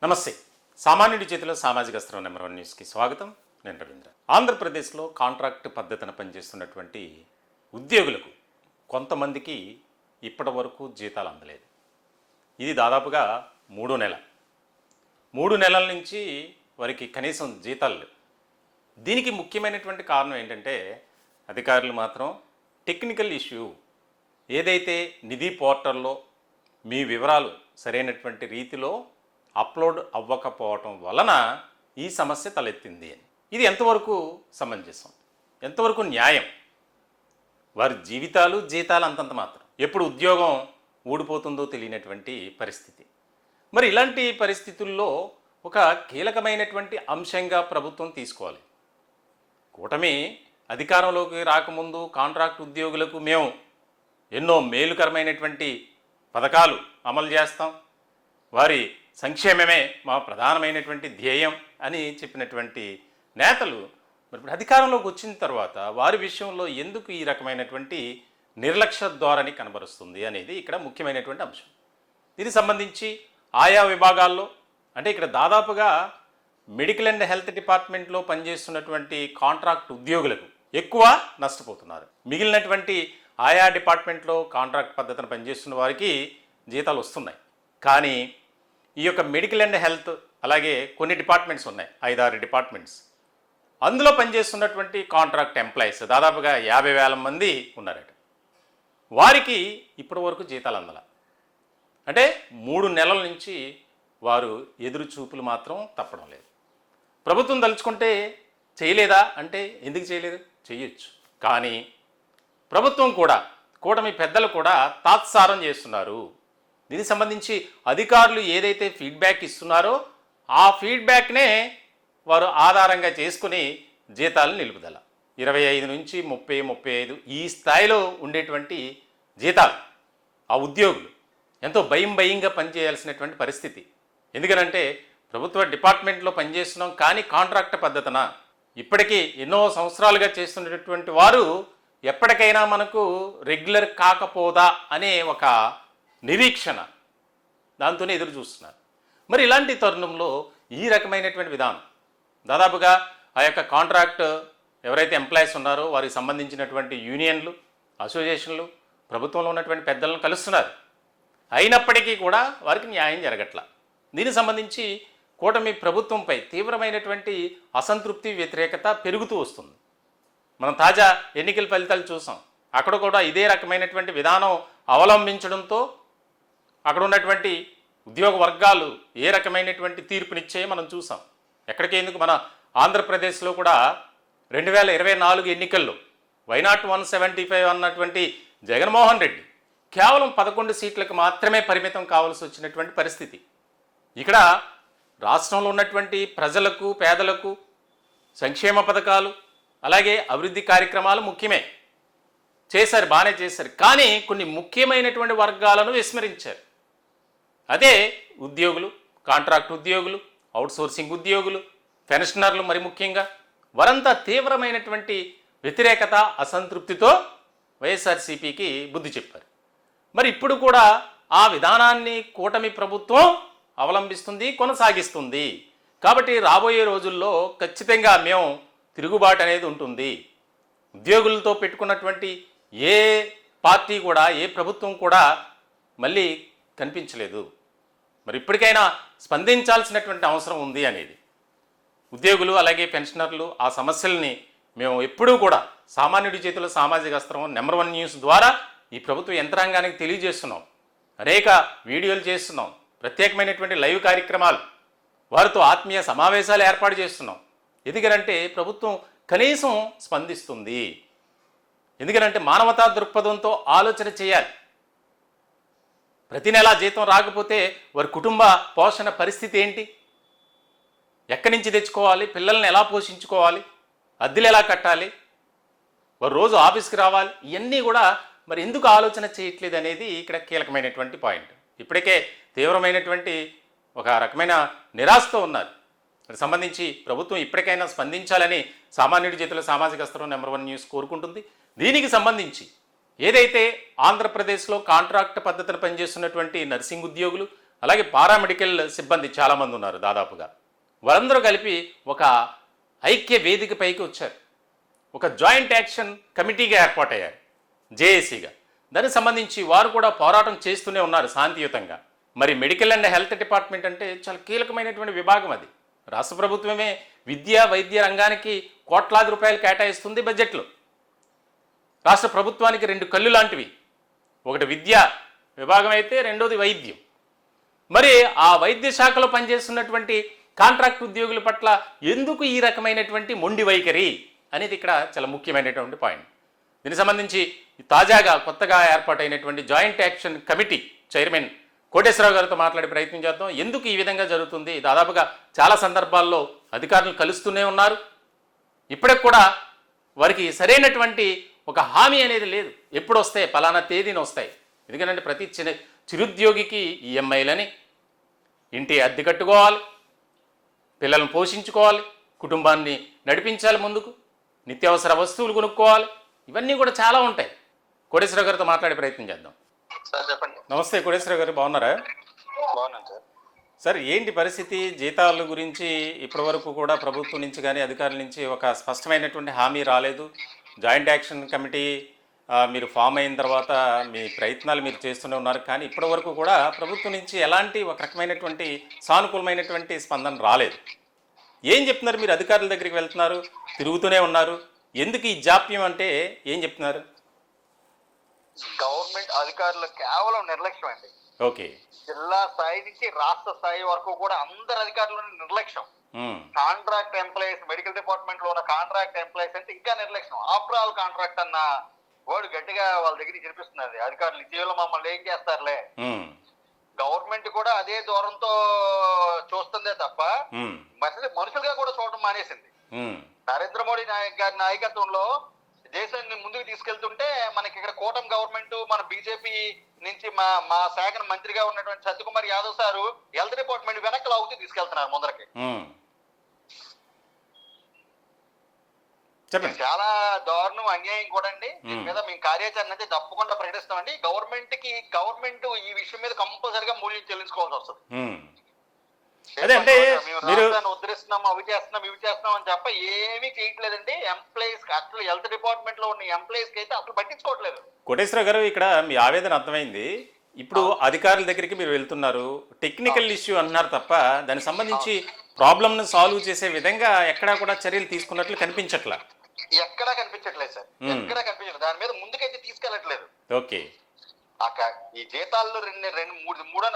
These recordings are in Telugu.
నమస్తే. సామాన్యుడి చేతిలో సామాజిక అస్త్రం నెంబర్ 1 న్యూస్కి స్వాగతం. నేను రవీంద్ర. ఆంధ్రప్రదేశ్లో కాంట్రాక్ట్ పద్ధతిన పనిచేస్తున్నటువంటి ఉద్యోగులకు కొంతమందికి ఇప్పటి వరకు జీతాలు అందలేదు. ఇది దాదాపుగా 3 నెలల నుంచి వారికి కనీసం జీతాలు లేవు. దీనికి ముఖ్యమైనటువంటి కారణం ఏంటంటే అధికారులు మాత్రం టెక్నికల్ ఇష్యూ ఏదైతే నిధి పోర్టల్లో మీ వివరాలు సరైనటువంటి రీతిలో అప్లోడ్ అవ్వకపోవటం వలన ఈ సమస్య తలెత్తింది అని. ఇది ఎంతవరకు సమంజసం, ఎంతవరకు న్యాయం? వారి జీతాలు అంతంత మాత్రం. ఎప్పుడు ఉద్యోగం ఊడిపోతుందో తెలియనటువంటి పరిస్థితి. మరి ఇలాంటి పరిస్థితుల్లో ఒక కీలకమైనటువంటి అంశంగా ప్రభుత్వం తీసుకోవాలి. కూటమి అధికారంలోకి రాకముందు కాంట్రాక్ట్ ఉద్యోగులకు మేము ఎన్నో మేలుకరమైనటువంటి పథకాలు అమలు చేస్తాం, వారి సంక్షేమమే మా ప్రధానమైనటువంటి ధ్యేయం అని చెప్పినటువంటి నేతలు మరి ఇప్పుడు అధికారంలోకి వచ్చిన తర్వాత వారి విషయంలో ఎందుకు ఈ రకమైనటువంటి నిర్లక్ష్య ధోరణి కనబరుస్తుంది అనేది ఇక్కడ ముఖ్యమైనటువంటి అంశం. దీనికి సంబంధించి ఆయా విభాగాల్లో అంటే ఇక్కడ దాదాపుగా మెడికల్ అండ్ హెల్త్ డిపార్ట్మెంట్లో పనిచేస్తున్నటువంటి కాంట్రాక్ట్ ఉద్యోగులకు ఎక్కువ నష్టపోతున్నారు. మిగిలినటువంటి ఆయా డిపార్ట్మెంట్లో కాంట్రాక్ట్ పద్ధతిన పనిచేస్తున్న వారికి జీతాలు వస్తున్నాయి. కానీ ఈ యొక్క మెడికల్ అండ్ హెల్త్ అలాగే కొన్ని డిపార్ట్మెంట్స్ ఉన్నాయి, 5-6 డిపార్ట్మెంట్స్. అందులో పనిచేస్తున్నటువంటి కాంట్రాక్ట్ ఎంప్లాయీస్ దాదాపుగా 50,000 మంది ఉన్నారట. వారికి ఇప్పటి వరకు జీతాలు అందల. అంటే 3 నెలల నుంచి వారు ఎదురు చూపులు మాత్రం తప్పడం లేదు. ప్రభుత్వం తలుచుకుంటే చేయలేదా అంటే ఎందుకు చేయలేదు? చేయొచ్చు. కానీ ప్రభుత్వం కూడా కూటమి పెద్దలు కూడా తాత్సారం చేస్తున్నారు. దీనికి సంబంధించి అధికారులు ఏదైతే ఫీడ్బ్యాక్ ఇస్తున్నారో ఆ ఫీడ్బ్యాక్నే వారు ఆధారంగా చేసుకుని జీతాలు నిలుపుదల 25 నుంచి 30-35 ఈ స్థాయిలో ఉండేటువంటి జీతాలు ఆ ఉద్యోగులు ఎంతో భయంగా పనిచేయాల్సినటువంటి పరిస్థితి. ఎందుకనంటే ప్రభుత్వ డిపార్ట్మెంట్లో పనిచేస్తున్నాం కానీ కాంట్రాక్ట్ పద్ధతిన ఇప్పటికీ ఎన్నో సంవత్సరాలుగా చేస్తున్నటువంటి వారు ఎప్పటికైనా మనకు రెగ్యులర్ కాకపోదా అనే ఒక నిరీక్షణ, దాంతోనే ఎదురు చూస్తున్నారు. మరి ఇలాంటి తరుణంలో ఈ రకమైనటువంటి విధానం దాదాపుగా ఆ యొక్క కాంట్రాక్ట్ ఎవరైతే ఎంప్లాయీస్ ఉన్నారో వారికి సంబంధించినటువంటి యూనియన్లు, అసోసియేషన్లు ప్రభుత్వంలో ఉన్నటువంటి పెద్దలను కలుస్తున్నారు. అయినప్పటికీ కూడా వారికి న్యాయం జరగట్ల. దీనికి సంబంధించి కూటమి ప్రభుత్వంపై తీవ్రమైనటువంటి అసంతృప్తి, వ్యతిరేకత పెరుగుతూ వస్తుంది. మనం తాజా ఎన్నికల ఫలితాలు చూసాం. అక్కడ కూడా ఇదే రకమైనటువంటి విధానం అవలంబించడంతో అక్కడ ఉన్నటువంటి ఉద్యోగ వర్గాలు ఏ రకమైనటువంటి తీర్పునిచ్చాయో మనం చూసాం. ఎక్కడికి ఎందుకు మన ఆంధ్రప్రదేశ్లో కూడా 2024 ఎన్నికల్లో వైనాట్ 175 అన్నటువంటి జగన్మోహన్ రెడ్డి కేవలం 11 సీట్లకు మాత్రమే పరిమితం కావాల్సి వచ్చినటువంటి పరిస్థితి. ఇక్కడ రాష్ట్రంలో ఉన్నటువంటి ప్రజలకు, పేదలకు సంక్షేమ పథకాలు అలాగే అభివృద్ధి కార్యక్రమాలు ముఖ్యమే చేశారు, బాగానే చేశారు. కానీ కొన్ని ముఖ్యమైనటువంటి వర్గాలను విస్మరించారు. అదే ఉద్యోగులు, కాంట్రాక్ట్ ఉద్యోగులు, అవుట్సోర్సింగ్ ఉద్యోగులు, పెన్షనర్లు. మరి ముఖ్యంగా వారంతా తీవ్రమైనటువంటి వ్యతిరేకత, అసంతృప్తితో వైఎస్ఆర్సీపీకి బుద్ధి చెప్పారు. మరి ఇప్పుడు కూడా ఆ విధానాన్ని కూటమి ప్రభుత్వం అవలంబిస్తుంది, కొనసాగిస్తుంది. కాబట్టి రాబోయే రోజుల్లో ఖచ్చితంగా మేము తిరుగుబాటు అనేది ఉంటుంది. ఉద్యోగులతో పెట్టుకున్నటువంటి ఏ పార్టీ కూడా, ఏ ప్రభుత్వం కూడా మళ్ళీ కనిపించలేదు. మరి ఇప్పటికైనా స్పందించాల్సినటువంటి అవసరం ఉంది అనేది ఉద్యోగులు అలాగే పెన్షనర్లు ఆ సమస్యల్ని మేము ఎప్పుడూ కూడా సామాన్యుడి చేతిలో సామాజిక అస్త్రం నెంబర్ 1 న్యూస్ ద్వారా ఈ ప్రభుత్వ యంత్రాంగానికి తెలియజేస్తున్నాం. అనేక వీడియోలు చేస్తున్నాం, ప్రత్యేకమైనటువంటి లైవ్ కార్యక్రమాలు, వారితో ఆత్మీయ సమావేశాలు ఏర్పాటు చేస్తున్నాం. ఎందుకనంటే ప్రభుత్వం కనీసం స్పందిస్తుంది. ఎందుకనంటే మానవతా దృక్పథంతో ఆలోచన చేయాలి. ప్రతి నెలా జీతం రాకపోతే వారి కుటుంబ పోషణ పరిస్థితి ఏంటి? ఎక్కడి నుంచి తెచ్చుకోవాలి? పిల్లల్ని ఎలా పోషించుకోవాలి? అద్దెలు ఎలా కట్టాలి? వారు రోజు ఆఫీస్కి రావాలి. ఇవన్నీ కూడా మరి ఎందుకు ఆలోచన చేయట్లేదు అనేది ఇక్కడ కీలకమైనటువంటి పాయింట్. ఇప్పటికే తీవ్రమైనటువంటి ఒక రకమైన నిరాశతో ఉన్నారు. దానికి సంబంధించి ప్రభుత్వం ఇప్పటికైనా స్పందించాలని సామాన్యుడి చేతుల సామాజిక అస్త్రం నెంబర్ 1 న్యూస్ కోరుకుంటుంది. దీనికి సంబంధించి ఏదైతే ఆంధ్రప్రదేశ్లో కాంట్రాక్ట్ పద్ధతిని పనిచేస్తున్నటువంటి నర్సింగ్ ఉద్యోగులు అలాగే పారామెడికల్ సిబ్బంది చాలామంది ఉన్నారు దాదాపుగా. వారందరూ కలిపి ఒక ఐక్య వేదికపైకి వచ్చారు. ఒక జాయింట్ యాక్షన్ కమిటీగా ఏర్పాటయ్యారు జేఏసీగా. దానికి సంబంధించి వారు కూడా పోరాటం చేస్తూనే ఉన్నారు శాంతియుతంగా. మరి మెడికల్ అండ్ హెల్త్ డిపార్ట్మెంట్ అంటే చాలా కీలకమైనటువంటి విభాగం అది. రాష్ట్ర ప్రభుత్వమే విద్యా వైద్య రంగానికి కోట్లాది రూపాయలు కేటాయిస్తుంది బడ్జెట్లో. రాష్ట్ర ప్రభుత్వానికి రెండు కళ్ళు లాంటివి. ఒకటి విద్యా విభాగం అయితే రెండోది వైద్యం. మరి ఆ వైద్య శాఖలో పనిచేస్తున్నటువంటి కాంట్రాక్ట్ ఉద్యోగుల పట్ల ఎందుకు ఈ రకమైనటువంటి మొండి వైఖరి అనేది ఇక్కడ చాలా ముఖ్యమైనటువంటి పాయింట్. దీనికి సంబంధించి తాజాగా కొత్తగా ఏర్పాటైనటువంటి joint action committee chairman Koteswararao గారితో మాట్లాడే ప్రయత్నం చేద్దాం. ఎందుకు ఈ విధంగా జరుగుతుంది? దాదాపుగా చాలా సందర్భాల్లో అధికారులు కలుస్తూనే ఉన్నారు. ఇప్పటికి కూడా వారికి సరైనటువంటి ఒక హామీ అనేది లేదు. ఎప్పుడు వస్తాయి, పలానా తేదీని వస్తాయి. ఎందుకంటే ప్రతి చిరుద్యోగికి ఈఎంఐలని, ఇంటి అద్దె కట్టుకోవాలి, పిల్లలను పోషించుకోవాలి, కుటుంబాన్ని నడిపించాలి, ముందుకు నిత్యావసర వస్తువులు కొనుక్కోవాలి. ఇవన్నీ కూడా చాలా ఉంటాయి. కోటేశ్వరరావు గారితో మాట్లాడే ప్రయత్నం చేద్దాం. సార్ చెప్పండి. నమస్తే కోటేశ్వరరావు గారు, బాగున్నారా? బాగున్నాను సార్. సార్ ఏంటి పరిస్థితి? జీతాల గురించి ఇప్పటి వరకు కూడా ప్రభుత్వం నుంచి కానీ అధికారుల నుంచి ఒక స్పష్టమైనటువంటి హామీ రాలేదు. జాయింట్ యాక్షన్ కమిటీ మీరు ఫామ్ అయిన తర్వాత మీ ప్రయత్నాలు మీరు చేస్తూనే ఉన్నారు, కానీ ఇప్పటి వరకు కూడా ప్రభుత్వం నుంచి ఎలాంటి ఒక రకమైనటువంటి సానుకూలమైనటువంటి స్పందన రాలేదు. ఏం చెప్తున్నారు? మీరు అధికారుల దగ్గరికి వెళ్తున్నారు, తిరుగుతూనే ఉన్నారు, ఎందుకు ఈ జాప్యం అంటే ఏం చెప్తున్నారు? గవర్నమెంట్ అధికారులు కేవలం నిర్లక్ష్యం అండి. ఓకే. జిల్లా స్థాయి నుంచి రాష్ట్ర స్థాయి వరకు కూడా అందరు అధికారులు నిర్లక్ష్యం. కాంట్రాక్ట్ ఎంప్లాయీస్, మెడికల్ డిపార్ట్మెంట్ లో ఉన్న కాంట్రాక్ట్ ఎంప్లాయీస్ అంటే ఇంకా నిర్లక్ష్యం. ఆఫ్టర్ ఆల్ కాంట్రాక్ట్ అన్న వర్డ్ గట్టిగా వాళ్ళ దగ్గర జరిపిస్తున్నది అధికారులు. ఇటీవల మమ్మల్ని ఏం చేస్తారులే, గవర్నమెంట్ కూడా అదే దూరంతో చూస్తుందే తప్ప మనుషులుగా కూడా చూడడం మానేసింది. నరేంద్ర మోడీ గారి నాయకత్వంలో దేశాన్ని ముందుకు తీసుకెళ్తుంటే మనకి ఇక్కడ కూటమి గవర్నమెంట్, మన బీజేపీ నుంచి మా శాఖ మంత్రిగా ఉన్నటువంటి Satyakumar Yadav sir health department వెనక్కి లాగుతూ తీసుకెళ్తున్నారు ముందరకి. చాలా దారుణం, అన్యాయం కూడా అండి. దీని మీద మేము కార్యాచరణ అయితే తప్పకుండా ప్రకటిస్తామండి. గవర్నమెంట్ ఈ విషయం మీద కంపల్సరిగా మూల్యం చెల్లించుకోవాల్సి వస్తుంది. ఉద్ధరిస్తున్నాం, అవి చేస్తున్నాం, ఇవి చేస్తున్నాం అని చెప్ప ఏమీ చేయట్లేదండి. ఎంప్లాయీస్ అసలు హెల్త్ డిపార్ట్మెంట్ లో ఉన్న ఎంప్లాయీస్ కి అయితే అసలు పట్టించుకోవట్లేదు. కోటేశ్వర గారు, ఇక్కడ మీ ఆవేదన అర్థమైంది. ఇప్పుడు అధికారుల దగ్గరికి మీరు వెళ్తున్నారు, టెక్నికల్ ఇష్యూ అన్నారు తప్ప దానికి సంబంధించి ప్రాబ్లమ్ ను సాల్వ్ చేసే విధంగా ఎక్కడా కూడా చర్యలు తీసుకున్నట్లు కనిపించట్లా. ఎక్కడా కనిపించట్లేదు సార్, ఎక్కడా కనిపించట్లేదు. దాని మీద ముందుకైతే తీసుకెళ్లట్లేదు. ఓకే. ఈ జీతాల్లో మూడో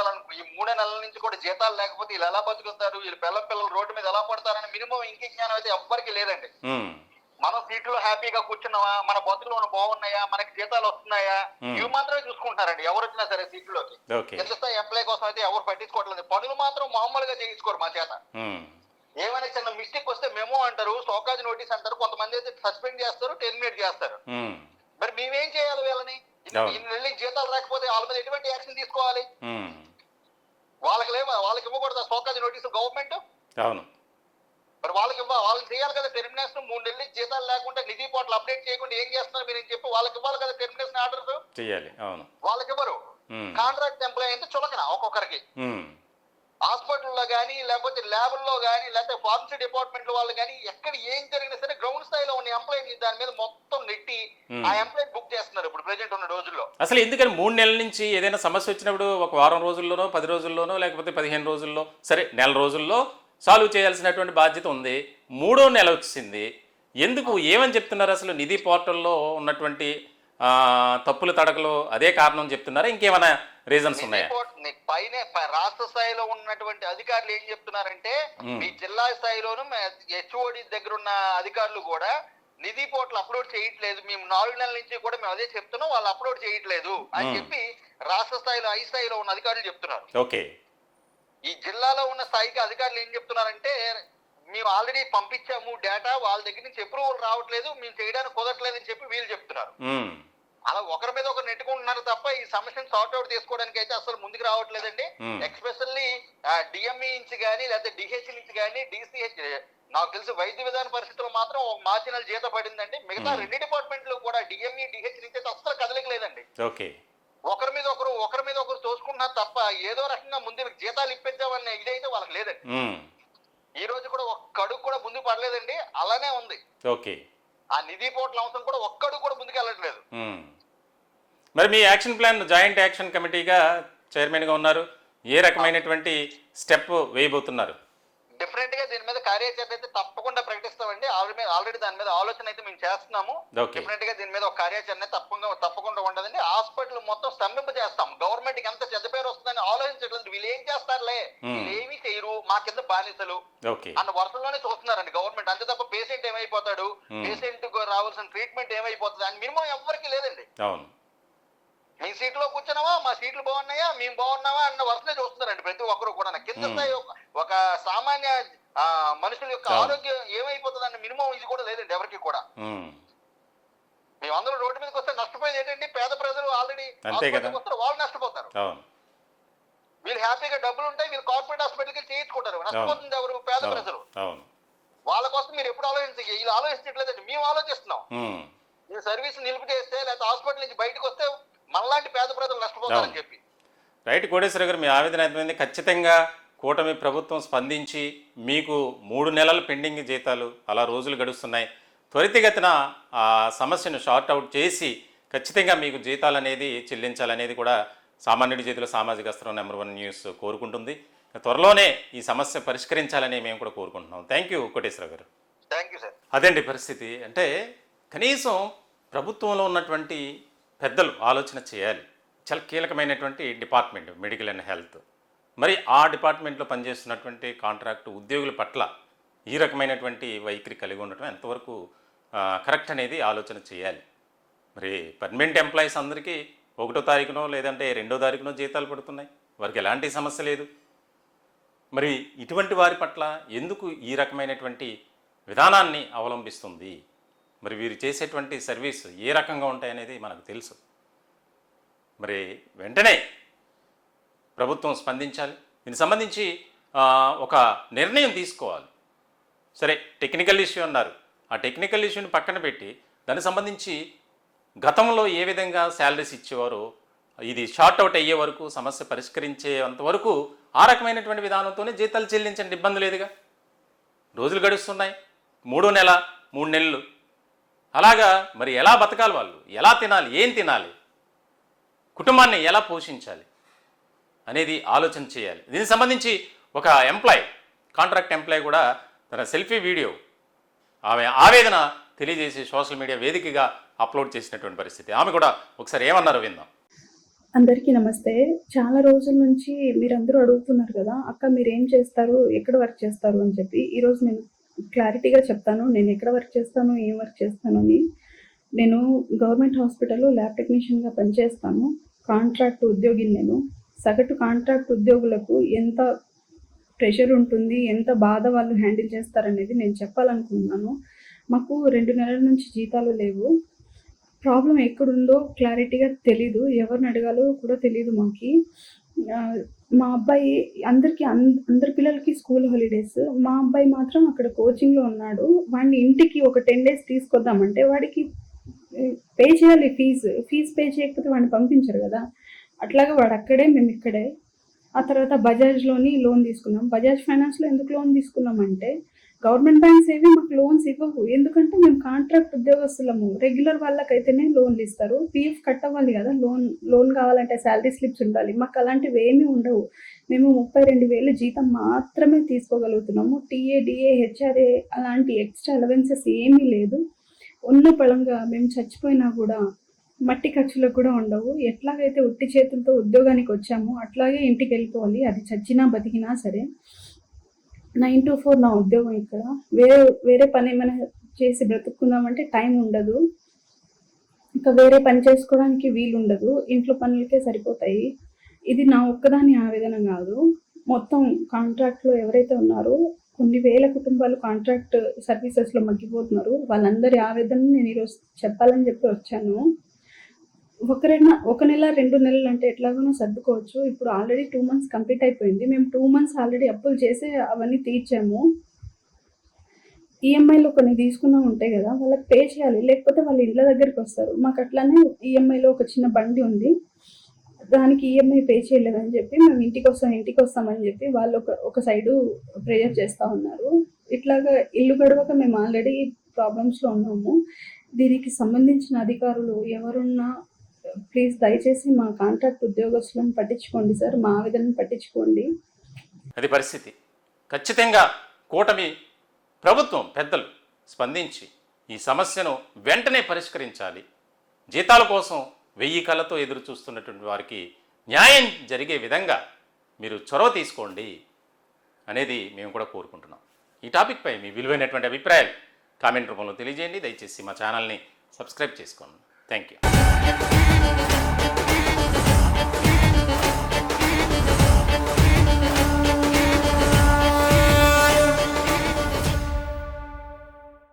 నెలల నుంచి కూడా జీతాలు లేకపోతే వీళ్ళు ఎలా బతుకుతారు, వీళ్ళు పిల్లలు రోడ్డు మీద ఎలా పడతారని మినిమం ఇంక జ్ఞానం అయితే ఎవ్వరికి లేదండి. మనం సీట్లో హ్యాపీగా కూర్చున్నావా, మన బతుకులు బాగున్నాయా, మనకి జీతాలు వస్తున్నాయా, ఇవి మాత్రమే చూసుకుంటున్నారండి ఎవరు వచ్చినా సరే సీట్లోకి. ఎంత స్థాయి ఎంప్లాయ్ కోసం అయితే ఎవరు పట్టించుకోవట్లేదు. పనులు మాత్రం మామూలుగా చేయించుకోరు మా చేత. ఏమైనా చిన్న మిస్టేక్ వస్తే మెమో అంటారు, సోకాజ్ నోటీస్ అంటారు, కొంతమంది అయితే సస్పెండ్ చేస్తారు, టెర్మినేట్ చేస్తారు. మరి మేమేం చేయాలి? వీళ్ళని జీతాలు రాకపోతే వాళ్ళ మీద ఎటువంటి యాక్షన్ తీసుకోవాలి? వాళ్ళకి ఇవ్వకూడదా సోకాజ్ నోటీసు గవర్నమెంట్? అవును. మరి వాళ్ళకి చేయాలి కదా టెర్మినేషన్. 3 నెలల జీతాలు లేకుండా నిధి పోర్టల్ అప్డేట్ చేయకుండా ఏం చేస్తున్నారు మీరు అని చెప్పి వాళ్ళకి ఇవ్వాలి కదా టెర్మినేషన్ ఆర్డర్స్ చేయాలి. అవును, వాళ్ళకి ఇవ్వరు. కాంట్రాక్ట్ ఎంప్లాయీ అయితే చులకన ఒక్కొక్కరికి. హాస్పిటల్లో కానీ, లేకపోతే ల్యాబ్ల్లో కానీ, లేకపోతే ఫార్మసీ డిపార్ట్మెంట్ వాళ్ళు కానీ, ఎక్కడ ఏం జరిగినా సరే గ్రౌండ్ స్థాయిలో ఉన్న ఎంప్లాయీ దాని మీద మొత్తం నెట్టి ఆ ఎంప్లాయీ బుక్ చేస్తున్నారు ఇప్పుడు ప్రెజెంట్ ఉన్న రోజుల్లో. అసలు ఎందుకని 3 నెలల నుంచి ఏదైనా సమస్య వచ్చినప్పుడు ఒక వారం రోజుల్లోనో, 10 రోజుల్లోనో, లేకపోతే 15 రోజుల్లో, సరే నెల రోజుల్లో సాల్వ్ చేయాల్సినటువంటి బాధ్యత ఉంది. 3వ నెల వచ్చింది. ఎందుకు? ఏమని చెప్తున్నారు? అసలు నిధి పోర్టల్లో ఉన్నటువంటి తప్పులు తడకలు అదే కారణం చెప్తున్నారా, ఇంకేమైనా రీజన్స్ ఉన్నాయా? పైన రాష్ట్ర స్థాయిలో ఉన్నటువంటి అధికారులు ఏం చెప్తున్నారంటే, మీ జిల్లా స్థాయిలోను హెచ్ఓడి దగ్గర ఉన్న అధికారులు కూడా నిధి పోర్టల్ అప్లోడ్ చేయట్లేదు, మేము 4 నెలల నుంచి కూడా మేము అదే చెప్తున్నాం, వాళ్ళు అప్లోడ్ చేయట్లేదు అని చెప్పి రాష్ట్ర స్థాయిలో ఐ స్థాయిలో ఉన్న అధికారులు చెప్తున్నారు. ఓకే. ఈ జిల్లాలో ఉన్న స్థాయికి అధికారులు ఏం చెప్తున్నారంటే, మేము ఆల్రెడీ పంపించాము డేటా, వాళ్ళ దగ్గర నుంచి అప్రూవల్ రావట్లేదు, మేము చేయడానికి కుదరట్లేదు అని చెప్పి వీళ్ళు చెప్తున్నారు. అలా ఒకరి మీద ఒకరు నెట్టుకుంటున్నారు తప్ప ఈ సమస్యను సార్ట్అవుట్ చేసుకోవడానికి అయితే అసలు ముందుకు రావట్లేదండి. ఎక్స్పెషల్లీ డిఎంఈ నుంచి కానీ, లేకపోతే డిహెచ్ నుంచి కానీ, డిసిహెచ్, నాకు తెలిసి వైద్య విధాన పరిస్థితుల్లో మాత్రం ఒక మార్జినల్ జీతం పడిందండి. మిగతా 2 డిపార్ట్మెంట్లు కూడా డిఎంఈ డిహెచ్ నుంచి అయితే అసలు కదలికలేదండి. ఓకే. ఒకరి మీద ఒకరు తోసుకుంటున్నారు తప్ప ఏదో రకంగా ముందు జీతాలు ఇప్పించామన్న ఇదైతే వాళ్ళకి లేదండి. ఈ రోజు కూడా ఒక్కడు కూడా ముందుకు పడలేదండి, అలానే ఉంది. ఓకే, ఆ నిధి పోర్టల్ అంశం కూడా ఒక్కడు కూడా ముందుకు వెళ్ళట్లేదు. మరి మీ యాక్షన్ ప్లాన్ జాయింట్ యాక్షన్ కమిటీగా చైర్మన్గా ఉన్నారు, ఏ రకమైనటువంటి స్టెప్ వేయబోతున్నారు? డిఫరెంట్ గా దీని మీద కార్యాచరణ అయితే తప్పకుండా ప్రకటిస్తామండి. ఆల్రెడీ దాని మీద ఆలోచన అయితే మేము చేస్తున్నాము. డిఫరెంట్ గా దీని మీద ఒక కార్యాచరణ తప్పకుండా ఉండదండి. హాస్పిటల్ మొత్తం స్తంభింప చేస్తాం. గవర్నమెంట్ కి ఎంత చెడ్డ పేరు వస్తుందని ఆలోచించట్లేదు. వీళ్ళు ఏం చేస్తారులే, వీళ్ళు ఏమీ చేయరు, మా కింద బానిసలు అన్న వర్షంలోనే చూస్తున్నారండి గవర్నమెంట్. అంతే తప్ప పేషెంట్ ఏమైపోతాడు, పేషెంట్ రావాల్సిన ట్రీట్మెంట్ ఏమైపోతుంది అని మినిమం ఎవరికి లేదండి. మీ సీట్లో కూర్చున్నావా, మా సీట్లు బాగున్నాయా, మేము బాగున్నావా అన్న వరుసనే చూస్తున్నారండి ప్రతి ఒక్కరు కూడా. కింద స్థాయి ఒక సామాన్య మనుషుల యొక్క ఆరోగ్యం ఏమైపోతుంది అన్న మినిమం ఇది కూడా లేదండి ఎవరికి కూడా. మేమందరూ రోడ్డు మీదకి వస్తే నష్టపోయేది ఏంటండి, పేద ప్రజలు ఆల్రెడీ వస్తారు, వాళ్ళు నష్టపోతారు. వీళ్ళు హ్యాపీగా డబ్బులు ఉంటాయి, వీళ్ళు కార్పొరేట్ హాస్పిటల్కి చేయించుకుంటారు. నష్టపోతుంది ఎవరు, పేద ప్రజలు. వాళ్ళ కోసం మీరు ఎప్పుడు ఆలోచించే, వీళ్ళు ఆలోచించట్లేదండి, మేము ఆలోచిస్తున్నాం. ఈ సర్వీస్ నిలుపు చేస్తే లేకపోతే హాస్పిటల్ నుంచి బయటకు వస్తే మనలాంటి పేద ప్రజలు నష్టపోతారని చెప్పి. రైట్ కోటేశ్వర గారు, మీ ఆవేదన అర్థమైంది. ఖచ్చితంగా కూటమి ప్రభుత్వం స్పందించి మీకు 3 నెలల పెండింగ్ జీతాలు అలా రోజులు గడుస్తున్నాయి, త్వరితగతిన ఆ సమస్యను షార్ట్ అవుట్ చేసి ఖచ్చితంగా మీకు జీతాలు అనేది చెల్లించాలనేది కూడా సామాన్యుడి చేతిలో సామాజిక అస్త్రం నంబర్ 1 న్యూస్ కోరుకుంటుంది. త్వరలోనే ఈ సమస్య పరిష్కరించాలని మేము కూడా కోరుకుంటున్నాం. థ్యాంక్ యూ కోటేశ్వర గారు. Thank you sir. అదండి పరిస్థితి. అంటే కనీసం ప్రభుత్వంలో ఉన్నటువంటి పెద్దలు ఆలోచన చేయాలి. చాలా కీలకమైనటువంటి డిపార్ట్మెంట్ మెడికల్ అండ్ హెల్త్. మరి ఆ డిపార్ట్మెంట్లో పనిచేస్తున్నటువంటి కాంట్రాక్ట్ ఉద్యోగుల పట్ల ఈ రకమైనటువంటి వైఖరి కలిగి ఉండటం ఎంతవరకు కరెక్ట్ అనేది ఆలోచన చేయాలి. మరి పర్మనెంట్ ఎంప్లాయీస్ అందరికీ 1వ తారీఖునో లేదంటే 2వ తారీఖునో జీతాలు పడుతున్నాయి, వారికి ఎలాంటి సమస్య లేదు. మరి ఇటువంటి వారి పట్ల ఎందుకు ఈ రకమైనటువంటి విధానాన్ని అవలంబిస్తుంది? మరి వీరు చేసేటువంటి సర్వీస్ ఏ రకంగా ఉంటాయనేది మనకు తెలుసు. మరి వెంటనే ప్రభుత్వం స్పందించాలి, దీనికి సంబంధించి ఒక నిర్ణయం తీసుకోవాలి. సరే, టెక్నికల్ ఇష్యూ అన్నారు, ఆ టెక్నికల్ ఇష్యూని పక్కన పెట్టి దానికి సంబంధించి గతంలో ఏ విధంగా శాలరీస్ ఇచ్చేవారో ఇది షార్ట్ అవుట్ అయ్యే వరకు, సమస్య పరిష్కరించేంత వరకు ఆ రకమైనటువంటి విధానంతోనే జీతాలు చెల్లించండి, ఇబ్బంది లేదుగా. రోజులు గడుస్తున్నాయి, 3వ నెల 3 నెలలు, అలాగా మరి ఎలా బతకాలి వాళ్ళు, ఎలా తినాలి, ఏం తినాలి, కుటుంబాన్ని ఎలా పోషించాలి అనేది ఆలోచన చేయాలి. దీనికి సంబంధించి ఒక ఎంప్లాయ్, కాంట్రాక్ట్ ఎంప్లాయ్ కూడా తన సెల్ఫీ వీడియో ఆమె ఆవేదన తెలియజేసి సోషల్ మీడియా వేదికగా అప్లోడ్ చేసినటువంటి పరిస్థితి. ఆమె కూడా ఒకసారి ఏమన్నారో విందాం. అందరికీ నమస్తే. చాలా రోజుల నుంచి మీరందరూ అడుగుతున్నారు కదా, అక్క మీరు ఏం చేస్తారు, ఎక్కడ వర్క్ చేస్తారు అని చెప్పి. ఈరోజు నేను క్లారిటీగా చెప్తాను నేను ఎక్కడ వర్క్ చేస్తాను, ఏం వర్క్ చేస్తాను అని. నేను గవర్నమెంట్ హాస్పిటల్లో ల్యాబ్ టెక్నీషియన్గా పనిచేస్తాను. కాంట్రాక్ట్ ఉద్యోగిని నేను. సగటు కాంట్రాక్ట్ ఉద్యోగులకు ఎంత ప్రెషర్ ఉంటుంది, ఎంత బాధ వాళ్ళు హ్యాండిల్ చేస్తారనేది నేను చెప్పాలనుకుంటున్నాను. మాకు 2 నెలల నుంచి జీతాలు లేవు. ప్రాబ్లం ఎక్కడుందో క్లారిటీగా తెలీదు, ఎవరిని అడగాలో కూడా తెలీదు మాకు. మా అబ్బాయి అందరి పిల్లలకి స్కూల్ హాలిడేస్, మా అబ్బాయి మాత్రం అక్కడ కోచింగ్లో ఉన్నాడు. వాడిని ఇంటికి ఒక 10 days తీసుకొద్దామంటే వాడికి పే చేయాలి, ఫీజు పే చేయకపోతే వాడిని పంపించరు కదా. అట్లాగా వాడు అక్కడే, మేము ఇక్కడే. ఆ తర్వాత బజాజ్లోని లోన్ తీసుకున్నాం. బజాజ్ ఫైనాన్స్లో ఎందుకు లోన్ తీసుకున్నామంటే గవర్నమెంట్ బ్యాంక్స్ ఏవి మాకు లోన్స్ ఇవ్వవు, ఎందుకంటే మేము కాంట్రాక్ట్ ఉద్యోగస్తులము. రెగ్యులర్ వాళ్ళకైతేనే లోన్లు ఇస్తారు. పిఎఫ్ కట్ అవ్వాలి కదా, లోన్ కావాలంటే శాలరీ స్లిప్స్ ఉండాలి. మాకు అలాంటివి ఏమీ ఉండవు. మేము 32,000 జీతం మాత్రమే తీసుకోగలుగుతున్నాము. టీఏ, డిఏ, హెచ్ఆర్ఏ అలాంటి ఎక్స్ట్రా అలవెన్సెస్ ఏమీ లేదు. ఉన్న పళంగా మేము చచ్చిపోయినా కూడా మట్టి ఖర్చులకు కూడా ఉండవు. ఎట్లాగైతే ఉట్టి చేతులతో ఉద్యోగానికి వచ్చామో అట్లాగే ఇంటికి వెళ్ళిపోవాలి, అది చచ్చినా బతికినా సరే. 9 to 4 నా ఉద్యోగం. ఇక్కడ వేరే పని ఏమైనా చేసి బ్రతుక్కుందామంటే టైం ఉండదు, ఇంకా వేరే పని చేసుకోవడానికి వీలు ఉండదు, ఇంట్లో పనులకే సరిపోతాయి. ఇది నా ఒక్కదాని ఆవేదన కాదు, మొత్తం కాంట్రాక్ట్లో ఎవరైతే ఉన్నారో కొన్ని వేల కుటుంబాలు కాంట్రాక్ట్ సర్వీసెస్లో మగ్గిపోతున్నారు. వాళ్ళందరి ఆవేదన నేను ఈరోజు చెప్పాలని చెప్పి వచ్చాను. 1 నెల 2 నెలలు అంటే ఎట్లాగోనో సర్దుకోవచ్చు. ఇప్పుడు ఆల్రెడీ 2 months కంప్లీట్ అయిపోయింది. మేము 2 months ఆల్రెడీ అప్పులు చేసి అవన్నీ తీర్చాము. ఈఎంఐలో కొన్ని తీసుకున్నా ఉంటాయి కదా, వాళ్ళకి పే చేయాలి, లేకపోతే వాళ్ళ ఇళ్ళ దగ్గరికి వస్తారు. మాకు అట్లానే ఈఎంఐలో ఒక చిన్న బండి ఉంది. దానికి ఈఎంఐ పే చేయలేదని చెప్పి మేము ఇంటికి వస్తామని చెప్పి వాళ్ళు ఒక సైడు ప్రెజర్ చేస్తూ ఉన్నారు. ఇట్లాగా ఇల్లు గడవక మేము ఆల్రెడీ ప్రాబ్లమ్స్లో ఉన్నాము. దీనికి సంబంధించిన అధికారులు ఎవరున్నా ప్లీజ్ దయచేసి మా కాంట్రాక్ట్ ఉద్యోగస్తులను పట్టించుకోండి సార్, మా ఆవేదనను పట్టించుకోండి. అది పరిస్థితి. ఖచ్చితంగా కూటమి ప్రభుత్వం పెద్దలు స్పందించి ఈ సమస్యను వెంటనే పరిష్కరించాలి. జీతాల కోసం 1000 కళ్ళతో ఎదురు చూస్తున్నటువంటి వారికి న్యాయం జరిగే విధంగా మీరు చొరవ తీసుకోండి అనేది మేము కూడా కోరుకుంటున్నాం. ఈ టాపిక్పై మీ విలువైనటువంటి అభిప్రాయాలు కామెంట్ రూపంలో తెలియజేయండి. దయచేసి మా ఛానల్ని సబ్స్క్రైబ్ చేసుకోండి. Thank you.